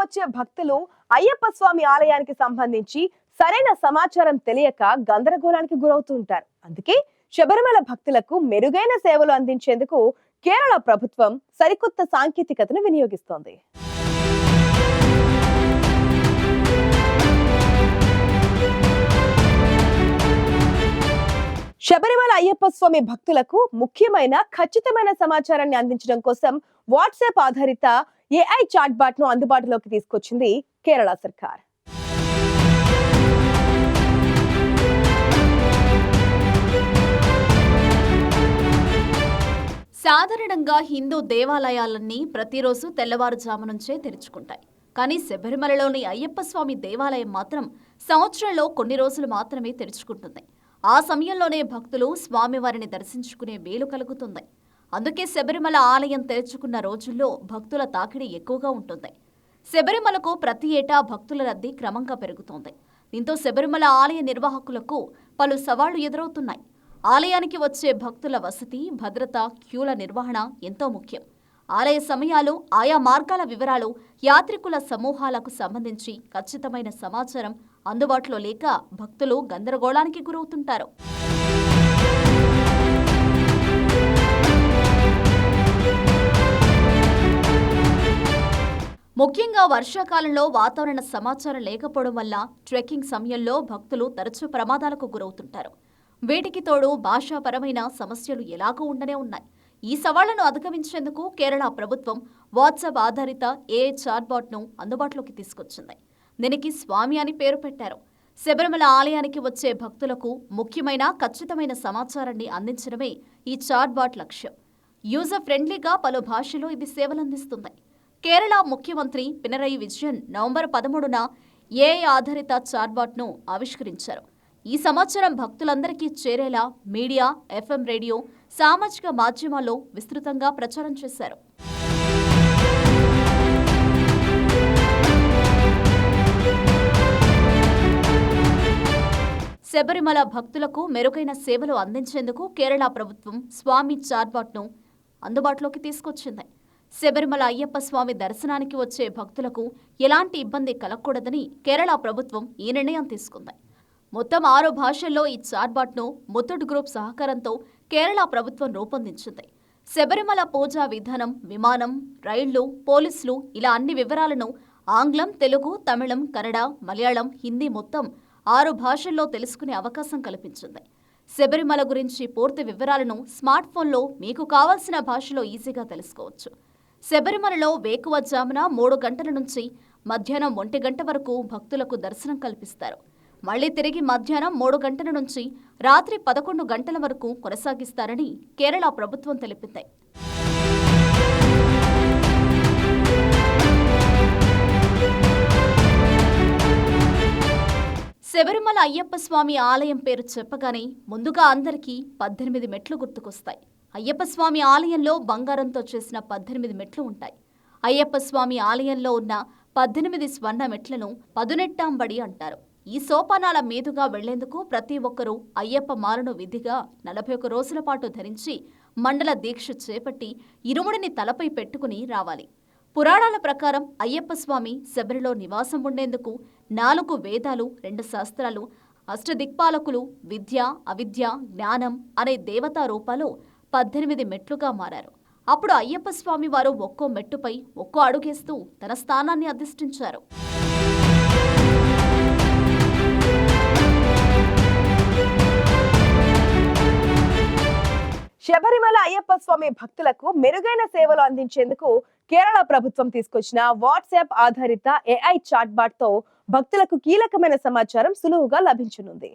వచ్చే భక్తులు అయ్యప్ప స్వామి ఆలయానికి సంబంధించి సరైన సమాచారం తెలియక గందరగోళానికి గురవుతుంటారు. అందుకే శబరిమల భక్తులకు మెరుగైన సేవలు అందించేందుకు కేరళ ప్రభుత్వం సరికొత్త సాంకేతికతను వినియోగిస్తోంది. శబరిమల అయ్యప్ప స్వామి భక్తులకు ముఖ్యమైన ఖచ్చితమైన సమాచారాన్ని అందించడం కోసం వాట్సాప్ ఆధారిత ఏఐ చాట్ బాట్ ను అందుబాటులోకి తీసుకొచ్చింది కేరళ సర్కార్. సాధారణంగా హిందూ దేవాలయాలన్నీ ప్రతిరోజు తెల్లవారుజాము నుంచే తెరుచుకుంటాయి. కానీ శబరిమలలోని అయ్యప్ప స్వామి దేవాలయం మాత్రం సంవత్సరంలో కొన్ని రోజులు మాత్రమే తెరుచుకుంటుంది. ఆ సమయంలోనే భక్తులు స్వామివారిని దర్శించుకునే వీలు కలుగుతుంది. అందుకే శబరిమల ఆలయం తెరుచుకున్న రోజుల్లో భక్తుల తాకిడి ఎక్కువగా ఉంటుంది. శబరిమలకు ప్రతి ఏటా భక్తుల రద్దీ క్రమంగా పెరుగుతోంది. దీంతో శబరిమల ఆలయ నిర్వాహకులకు పలు సవాళ్లు ఎదురవుతున్నాయి. ఆలయానికి వచ్చే భక్తుల వసతి, భద్రత, క్యూల నిర్వహణ ఎంతో ముఖ్యం. ఆలయ సమయాలు, ఆయా మార్గాల వివరాలు, యాత్రికుల సమూహాలకు సంబంధించి ఖచ్చితమైన సమాచారం అందుబాటులో లేక భక్తులు గందరగోళానికి గురవుతుంటారు. ముఖ్యంగా వర్షాకాలంలో వాతావరణ సమాచారం లేకపోవడం వల్ల ట్రెక్కింగ్ సమయంలో భక్తులు తరచూ ప్రమాదాలకు గురవుతుంటారు. వీటికి తోడు భాషాపరమైన సమస్యలు ఎలాగూ ఉండనే ఉన్నాయి. ఈ సవాళ్లను అధిగమించేందుకు కేరళ ప్రభుత్వం వాట్సాప్ ఆధారిత ఏఐ చాట్బాట్ ను అందుబాటులోకి తీసుకొచ్చింది. దీనికి స్వామి అని పేరు పెట్టారు. శబరిమల ఆలయానికి వచ్చే భక్తులకు ముఖ్యమైన ఖచ్చితమైన సమాచారాన్ని అందించడమే ఈ చాట్బాట్ లక్ష్యం. యూజర్ ఫ్రెండ్లీగా పలు భాషల్లో ఇది సేవలందిస్తుంది. కేరళ ముఖ్యమంత్రి పినరయి విజయన్ నవంబర్ 13న ఏఐ ఆధారిత చాట్బాట్ ను ఆవిష్కరించారు. ఈ సమాచారం భక్తులందరికీ చేరేలా మీడియా, ఎఫ్ఎం రేడియో, సామాజిక మాధ్యమాల్లో విస్తృతంగా ప్రచారం చేశారు. శబరిమల భక్తులకు మెరుగైన సేవలు అందించేందుకు కేరళ ప్రభుత్వం స్వామి చాట్బాట్ ను అందుబాటులోకి తీసుకొచ్చింది. శబరిమల అయ్యప్ప స్వామి దర్శనానికి వచ్చే భక్తులకు ఎలాంటి ఇబ్బంది కలగకూడదని కేరళ ప్రభుత్వం ఈ నిర్ణయం తీసుకుంది. మొత్తం 6 భాషల్లో ఈ చాట్బాట్ ను ముత్తూట్ గ్రూప్ సహకారంతో కేరళ ప్రభుత్వం రూపొందించింది. శబరిమల పూజా విధానం, విమానం, రైళ్లు, పోలీసులు ఇలా అన్ని వివరాలను ఆంగ్లం, తెలుగు, తమిళం, కన్నడ, మలయాళం, హిందీ మొత్తం 6 భాషల్లో తెలుసుకునే అవకాశం కల్పించింది. శబరిమల గురించి పూర్తి వివరాలను స్మార్ట్ ఫోన్లో మీకు కావాల్సిన భాషలో ఈజీగా తెలుసుకోవచ్చు. శబరిమలలో వేకువజామున 3 గంటల నుంచి మధ్యాహ్నం 1 గంట వరకు భక్తులకు దర్శనం కల్పిస్తారు. మళ్లీ తిరిగి మధ్యాహ్నం 3 గంటల నుంచి రాత్రి 11 గంటల వరకు కొనసాగిస్తారని కేరళ ప్రభుత్వం తెలిపింది. శబరిమల అయ్యప్ప స్వామి ఆలయం పేరు చెప్పగానే ముందుగా అందరికీ 18 మెట్లు గుర్తుకొస్తాయి. అయ్యప్ప స్వామి ఆలయంలో బంగారంతో చేసిన 18 మెట్లు ఉంటాయి. అయ్యప్ప స్వామి ఆలయంలో ఉన్న 18 స్వర్ణ మెట్లను పదునెట్టాంబడి అంటారు. ఈ సోపానాల మీదుగా వెళ్లేందుకు ప్రతి ఒక్కరూ అయ్యప్ప మాలను విధిగా 41 రోజుల పాటు ధరించి మండల దీక్ష చేపట్టి ఇరుముడిని తలపై పెట్టుకుని రావాలి. పురాణాల ప్రకారం అయ్యప్ప స్వామి శబరిలో నివాసం ఉండేందుకు 4 వేదాలు, 2 శాస్త్రాలు, అష్టదిక్పాలకులు, విద్య, అవిద్య, జ్ఞానం అనే దేవతా రూపాలు 18 మెట్లుగా మారారు. అప్పుడు అయ్యప్ప స్వామి వారు ఒక్కో మెట్టుపై ఒక్కో అడుగేస్తూ తన స్థానాన్ని అధిష్ఠించారు. శబరిమల అయ్యప్ప స్వామి భక్తులకు మెరుగైన సేవలు అందించేందుకు కేరళ ప్రభుత్వం తీసుకొచ్చిన వాట్సాప్ ఆధారిత ఏఐ చాట్ బాట్ తో భక్తులకు కీలకమైన సమాచారం సులువుగా లభించనుంది.